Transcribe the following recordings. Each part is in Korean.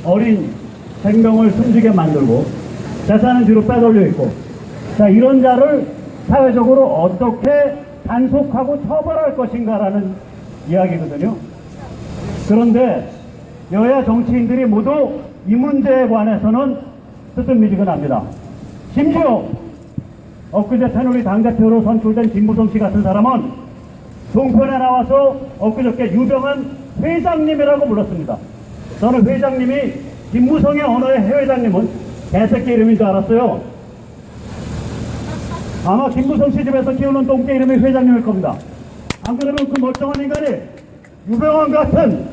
어린 생명을 숨지게 만들고 재산은 뒤로 빼돌려 있고, 자, 이런 자를 사회적으로 어떻게 단속하고 처벌할 것인가라는 이야기거든요. 그런데 여야 정치인들이 모두 이 문제에 관해서는 뜨뜻미지근합니다. 심지어 엊그제 새누리 당대표로 선출된 김무성 씨 같은 사람은 종편에 나와서 엊그저께 유병한 회장님이라고 불렀습니다. 저는 회장님이 김무성의 언어의 회장님은 개새끼 이름인 줄 알았어요. 아마 김무성 씨 집에서 키우는 똥개 이름이 회장님일 겁니다. 안 그러면 그 멀쩡한 인간이 유병한 같은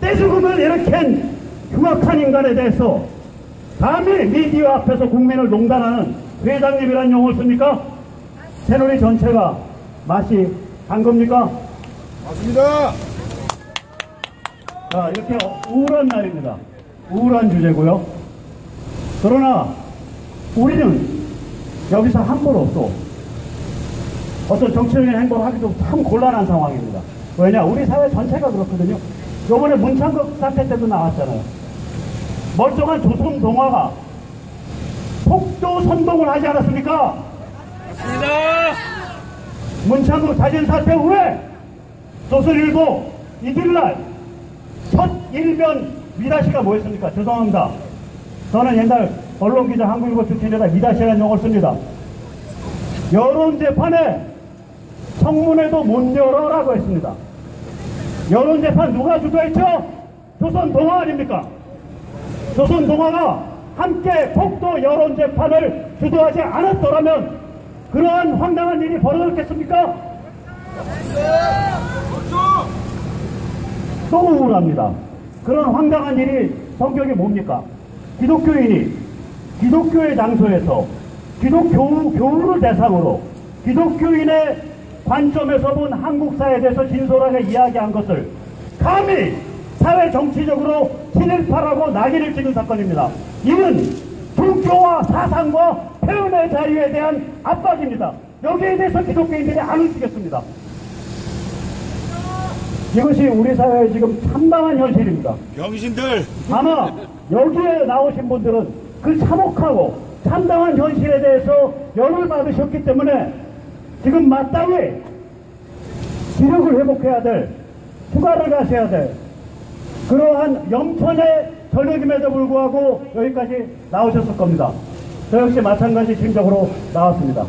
떼죽음을 일으킨 흉악한 인간에 대해서 감히 미디어 앞에서 국민을 농단하는 회장님이란 용어를 씁니까? 새누리 전체가 맛이 간 겁니까? 맞습니다. 자, 이렇게 우울한 날입니다. 우울한 주제고요. 그러나 우리는 여기서 함부로써 어떤 정치적인 행보를 하기도 참 곤란한 상황입니다. 왜냐? 우리 사회 전체가 그렇거든요. 요번에 문창극 사태 때도 나왔잖아요. 멀쩡한 조선 동화가 폭도 선동을 하지 않았습니까? 맞습니다. 문창극 사진 사태 후에 조선일보 이틀날 첫 일면 미다시가 뭐였습니까? 죄송합니다. 저는 옛날 언론기자 한국일보 출신이라 미다시라는 용어를 씁니다. 여론재판에 청문회도 못 열어라고 했습니다. 여론재판 누가 주도했죠? 조선동화 아닙니까? 조선동화가 함께 폭도 여론재판을 주도하지 않았더라면 그러한 황당한 일이 벌어졌겠습니까? 또 우울합니다. 그런 황당한 일이 성격이 뭡니까? 기독교인이 기독교의 장소에서 기독교우를 대상으로 기독교인의 관점에서 본 한국사에 대해서 진솔하게 이야기한 것을 감히 사회 정치적으로 친일파라고 낙인을 찍은 사건입니다. 이는 종교와 사상과 표현의 자유에 대한 압박입니다. 여기에 대해서 기독교인들이 안 움직였습니다. 이것이 우리 사회의 지금 참담한 현실입니다. 병신들! 아마 여기에 나오신 분들은 그 참혹하고 참담한 현실에 대해서 열을 받으셨기 때문에 지금 마땅히 기력을 회복해야 될, 휴가를 가셔야 될 그러한 영천의 저녁임에도 불구하고 여기까지 나오셨을 겁니다. 저 역시 마찬가지 심정으로 나왔습니다.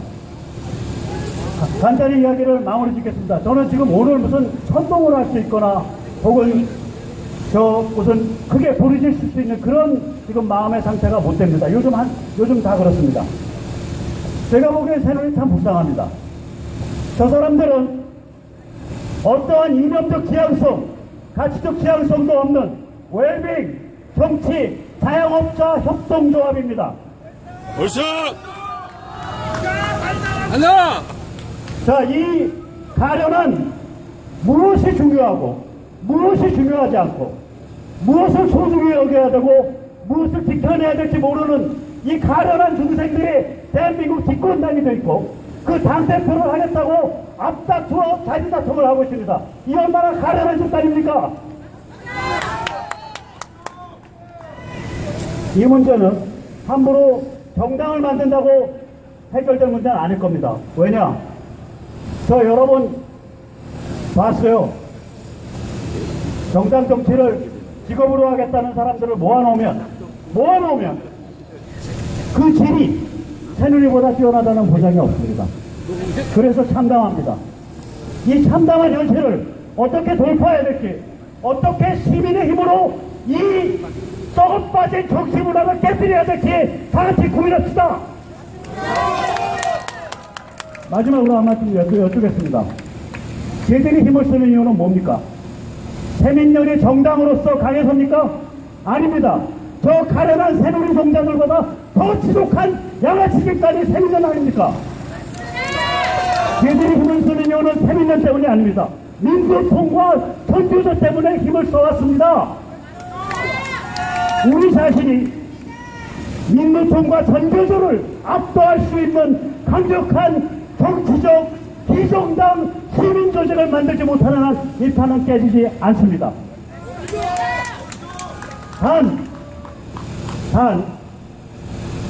간단히 이야기를 마무리 짓겠습니다. 저는 지금 오늘 무슨 선동을 할 수 있거나 혹은 무슨 크게 부르짖을 수 있는 그런 지금 마음의 상태가 못 됩니다. 요즘 다 그렇습니다. 제가 보기엔 새누리 참 불쌍합니다. 저 사람들은 어떠한 이념적 지향성, 가치적 지향성도 없는 웰빙, 정치, 자영업자 협동조합입니다. 벌써! 하나! 자, 이 가련한 무엇이 중요하고 무엇이 중요하지 않고 무엇을 소중히 여겨야 되고 무엇을 지켜내야 될지 모르는 이 가련한 중생들이 대한민국 집권당이 되어 있고 그 당대표를 하겠다고 앞다투어 자리다툼을 하고 있습니다. 이 얼마나 가련한 집단입니까? 이 문제는 함부로 정당을 만든다고 해결될 문제는 아닐 겁니다. 왜냐? 저 여러 번 봤어요. 정당 정치를 직업으로 하겠다는 사람들을 모아놓으면 그 질이 새누리보다 뛰어나다는 보장이 없습니다. 그래서 참담합니다. 이 참담한 현실을 어떻게 돌파해야 될지, 어떻게 시민의 힘으로 이 썩어 빠진 정치문화를 깨뜨려야 될지 다 같이 고민합시다. 마지막으로 한 말씀 여쭙겠습니다. 쟤들이 힘을 쓰는 이유는 뭡니까? 새민련이 정당으로서 강해섭니까? 아닙니다. 저 가련한 새누리 종자들보다 더 지독한 양아치 집단이 새민련 아닙니까? 쟤들이 힘을 쓰는 이유는 새민련 때문이 아닙니다. 민주통과 전교조 때문에 힘을 써왔습니다. 우리 자신이 민주통과 전교조를 압도할 수 있는 강력한 정치적 비정당 시민조직을 만들지 못하는 한 이 판은 깨지지 않습니다. 단 단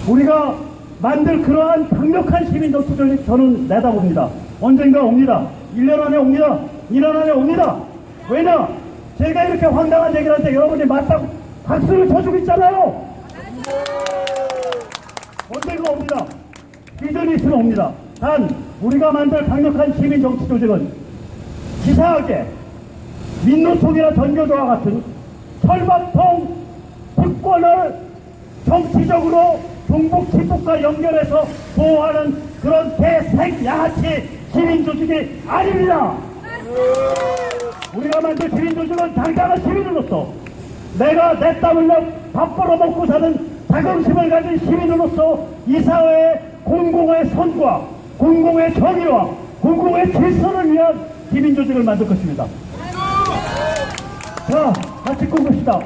우리가 만들 그러한 강력한 시민 정치를 저는 내다봅니다. 언젠가 옵니다. 1년 안에 옵니다. 2년 안에 옵니다. 왜냐? 제가 이렇게 황당한 얘기를 할 때 여러분이 맞다고 박수를 쳐주고 있잖아요. 언젠가 옵니다. 비전이 있으면 옵니다. 단 우리가 만들 강력한 시민 정치 조직은 치사하게 민노총이나 전교조와 같은 철밥통 특권을 정치적으로 종북 친북과 연결해서 보호하는 그런 개색양아치 시민조직이 아닙니다. 우리가 만든 시민조직은 당당한 시민으로서 내가 내 땀 흘려 밥 벌어먹고 사는 자긍심을 가진 시민으로서 이 사회의 공공의 선과 공공의 정의와 공공의 질서를 위한 시민조직을 만들 것입니다. 자, 같이 꿈꿉시다.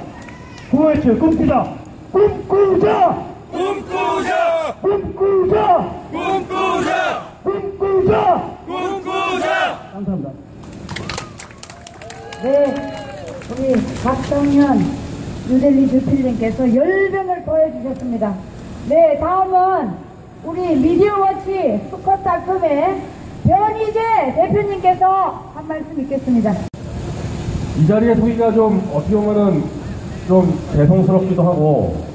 구호외쳐 꿈꾸자. 꿈꾸자. 꿈꾸자! 꿈꾸자. 꿈꾸자! 꿈꾸자. 꿈꾸자! 감사합니다. 네, 우리 박성현 뉴델리 주필님께서 열변을 토해주셨습니다. 네, 다음은 우리 미디어워치 수컷닷컴의 변희재 대표님께서 한 말씀 있겠습니다. 이 자리에 서기가 좀 어떻게 보면은 좀 죄송스럽기도 하고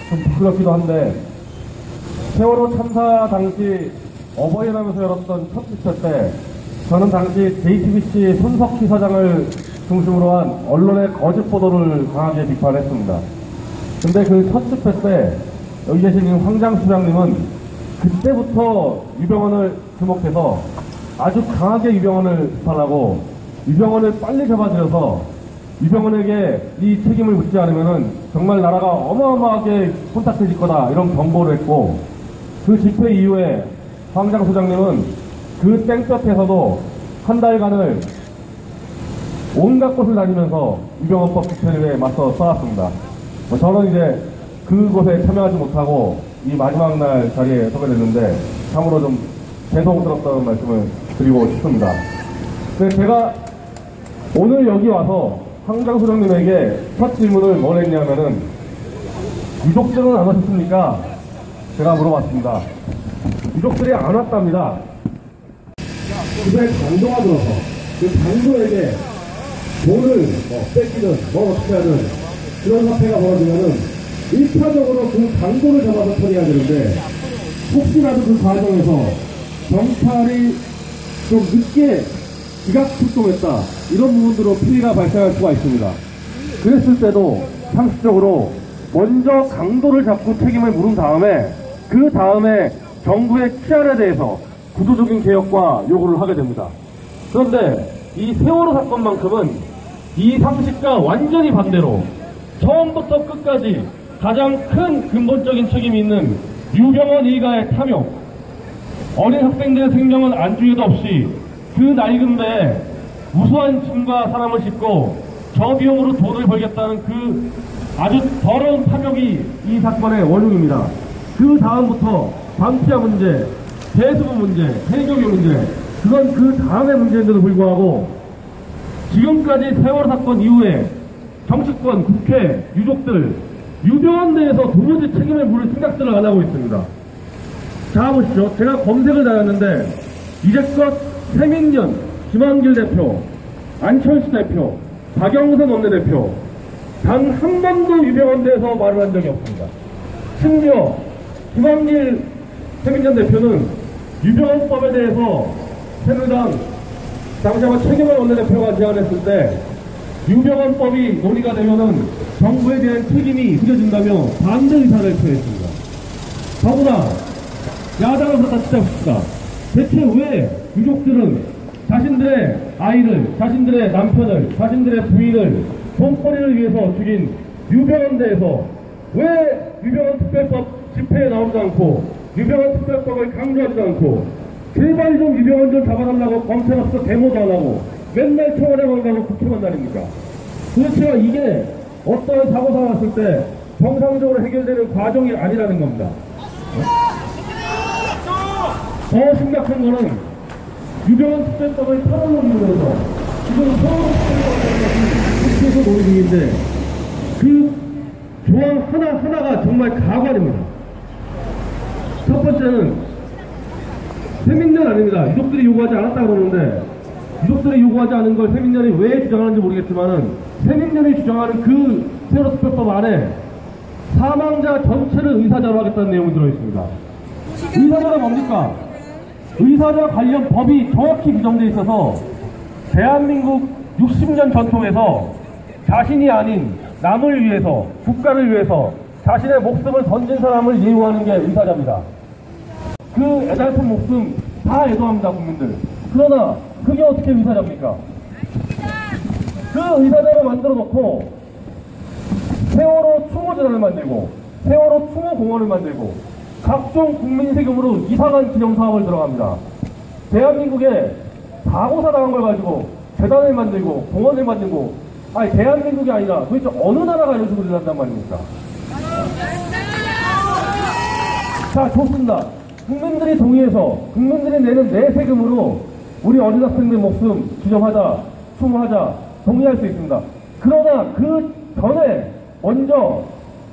좀 부끄럽기도 한데, 세월호 참사 당시 어버이날하면서 열었던 첫 집회 때 저는 당시 JTBC 손석희 사장을 중심으로 한 언론의 거짓 보도를 강하게 비판했습니다. 근데 그 첫 집회 때 여기 계신 황장 수장님은 그때부터 유병헌을 주목해서 아주 강하게 유병헌을 비판하고 유병헌을 빨리 잡아들여서 유병헌에게 이 책임을 묻지 않으면은 정말 나라가 어마어마하게 혼탁해질 거다 이런 경고를 했고, 그 집회 이후에 황장 소장님은 그 땡볕에서도 한 달간을 온갖 곳을 다니면서 유병헌법 집회에 맞서 싸웠습니다. 저는 이제 그곳에 참여하지 못하고 이 마지막 날 자리에 서게 됐는데 참으로 좀 죄송스럽다는 말씀을 드리고 싶습니다. 근데 제가 오늘 여기 와서 황장 소장님에게 첫 질문을 뭘 했냐면은 유족들은 안 오셨습니까? 제가 물어봤습니다. 유족들이 안 왔답니다. 그날 강도가 들어서 그 강도에게 돈을 뺏기든 어떻게 하든 그런 사태가 벌어지면은 1차적으로 그 강도를 잡아서 처리해야 되는데, 혹시라도 그 과정에서 경찰이 좀 늦게 기각 출동했다 이런 부분으로 피해가 발생할 수가 있습니다. 그랬을 때도 상식적으로 먼저 강도를 잡고 책임을 물은 다음에 그 다음에 정부의 치안에 대해서 구조적인 개혁과 요구를 하게 됩니다. 그런데 이 세월호 사건만큼은 이 상식과 완전히 반대로 처음부터 끝까지 가장 큰 근본적인 책임이 있는 유병헌 일가의 탐욕, 어린 학생들의 생명은 안중에도 없이 그 낡은 배에 우수한 짐과 사람을 싣고 저비용으로 돈을 벌겠다는 그 아주 더러운 탐욕이 이 사건의 원흉입니다. 그 다음부터 방치아 문제, 배수구 문제, 해경의 문제, 그건 그 다음의 문제인데도 불구하고 지금까지 세월호 사건 이후에 정치권, 국회, 유족들, 유병헌 내에서 도무지 책임을 물을 생각들을 안 하고 있습니다. 자, 보시죠. 제가 검색을 다녔는데 이제껏 세민연, 김한길 대표, 안철수 대표, 박영선 원내대표 단 한 번도 유병헌 대해서 말을 한 적이 없습니다. 심지어 김한길 세민연 대표는 유병헌법에 대해서 새누리당 당시 아마 최경환 원내대표가 제안했을 때 유병헌법이 논의가 되면은 정부에 대한 책임이 흐려진다며 반대 의사를 표했습니다. 더구나 야당에서 다 지적합시다. 대체 왜 유족들은 자신들의 아이를, 자신들의 남편을, 자신들의 부인을 돈벌이를 위해서 죽인 유병헌 대해서 왜 유병헌 특별법 집회에 나오지도 않고 유병헌 특별법을 강조하지도 않고 제발 좀 유병헌 좀 잡아달라고 검찰 앞에서 데모도 안 하고 맨날 청와대만 가고 국회만 다닙니까? 도대체가 이게 어떤 사고가 났을 때 정상적으로 해결되는 과정이 아니라는 겁니다. 더 심각한 거는 유병헌 특별법을 탈원을 이유해서 지금 서울 특별법에서 논의 중인데 그 조항 하나하나가 정말 가관입니다. 첫 번째는 세민련 아닙니다. 유족들이 요구하지 않았다 그러는데 유족들이 요구하지 않은 걸 세민련이 왜 주장하는지 모르겠지만은 세민련이 주장하는 그 세월호 특별법 안에 사망자 전체를 의사자로 하겠다는 내용이 들어있습니다. 의사자가 뭡니까? 의사자 관련 법이 정확히 규정되어 있어서 대한민국 60년 전통에서 자신이 아닌 남을 위해서, 국가를 위해서 자신의 목숨을 던진 사람을 예우하는 게 의사자입니다. 그 애달픈 목숨 다 애도합니다, 국민들. 그러나 그게 어떻게 의사자입니까? 그 의사자를 만들어 놓고 세월호 추모재단을 만들고 세월호 추모공원을 만들고 각종 국민 세금으로 이상한 기념사업을 들어갑니다. 대한민국에 사고사 당한 걸 가지고 재단을 만들고 공원을 만들고 아니 대한민국이 아니라 도대체 어느 나라가 이런 식으로 일한단 말입니까? 자, 좋습니다. 국민들이 동의해서 국민들이 내는 내 세금으로 우리 어린 학생들 목숨 기념하자, 추모하자 동의할 수 있습니다. 그러나 그 전에 먼저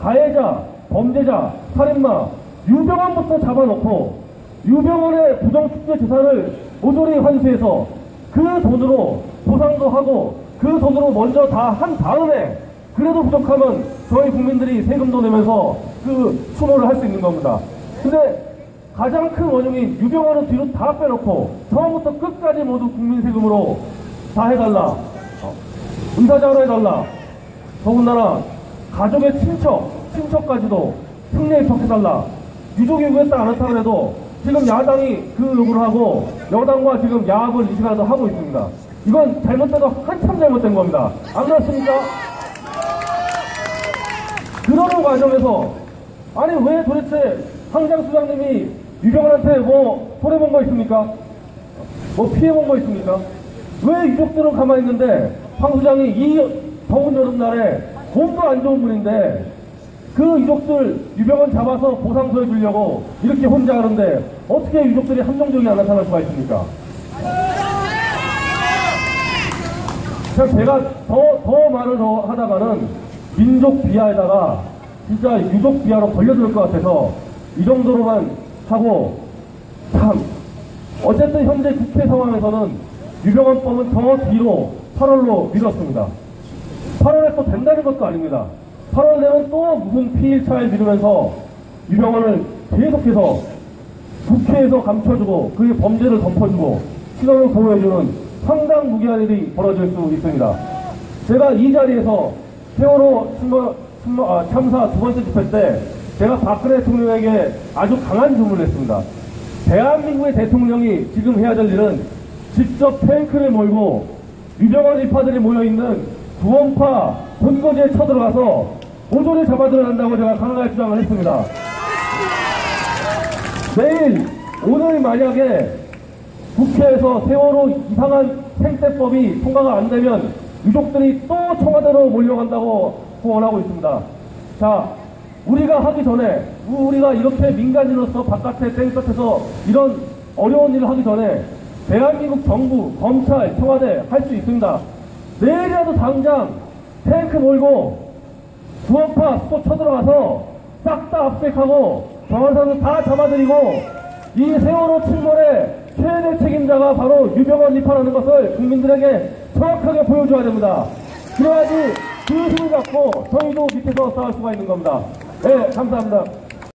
가해자, 범죄자, 살인마 유병헌부터 잡아놓고 유병헌의 부정축제 재산을 모조리 환수해서 그 돈으로 보상도 하고 그 돈으로 먼저 다 한 다음에 그래도 부족하면 저희 국민들이 세금도 내면서 그 추모를 할 수 있는 겁니다. 근데 가장 큰 원흉인 유병헌은 뒤로 다 빼놓고 처음부터 끝까지 모두 국민 세금으로 다 해달라. 의사자로 해달라. 더군다나 가족의 친척까지도 승리에 척해달라. 유족이 요구했다 안 했다 그래도 지금 야당이 그 요구를 하고 여당과 지금 야합을 이 시간에도 하고 있습니다. 이건 잘못돼도 한참 잘못된 겁니다. 안 그렇습니까? 그러는 과정에서 아니 왜 도대체 황장 수장님이 유병헌한테 뭐 손해본 거 있습니까? 뭐 피해본 거 있습니까? 왜 유족들은 가만히 있는데 황 수장이 이 더운 여름날에 몸도 안 좋은 분인데 그 유족들 유병헌 잡아서 보상소해 주려고 이렇게 혼자 하는데 어떻게 유족들이 함정적이 안 나타날 수가 있습니까? 제가 더 말을 더 하다가는 민족 비하에다가 진짜 유족 비하로 걸려들 것 같아서 이 정도로만 하고 참 어쨌든 현재 국회 상황에서는 유병헌법은 더 뒤로 8월로 미뤘습니다. 8월에 또 된다는 것도 아닙니다. 8월 되면 또 무슨 피일차일 미루면서 유병헌을 계속해서 국회에서 감춰주고 그의 범죄를 덮어주고 신원을 보호해주는 상당 무기한 일이 벌어질 수 있습니다. 제가 이 자리에서 세월호 참사 두 번째 집회 때 제가 박근혜 대통령에게 아주 강한 주문을 했습니다. 대한민국의 대통령이 지금 해야 될 일은 직접 탱크를 몰고 유병헌 일파들이 모여있는 구원파 본거지에 쳐들어가서 모조리 잡아들어야 한다고 제가 강하게 주장을 했습니다. 오늘 만약에 국회에서 세월호 이상한 생태법이 통과가 안 되면 유족들이 또 청와대로 몰려간다고 후원하고 있습니다. 자, 우리가 하기 전에 우리가 이렇게 민간인으로서 바깥에 땡볕에서 이런 어려운 일을 하기 전에 대한민국 정부, 검찰, 청와대 할 수 있습니다. 내일이라도 당장 탱크 몰고 구원파 또 쳐들어가서 싹 다 압색하고 정한사는 다 잡아들이고 이 세월호 침몰의 최대 책임자가 바로 유병헌 리파라는 것을 국민들에게 정확하게 보여줘야 됩니다. 그래야지 그 힘을 갖고 저희도 밑에서 싸울 수가 있는 겁니다. 네, 감사합니다.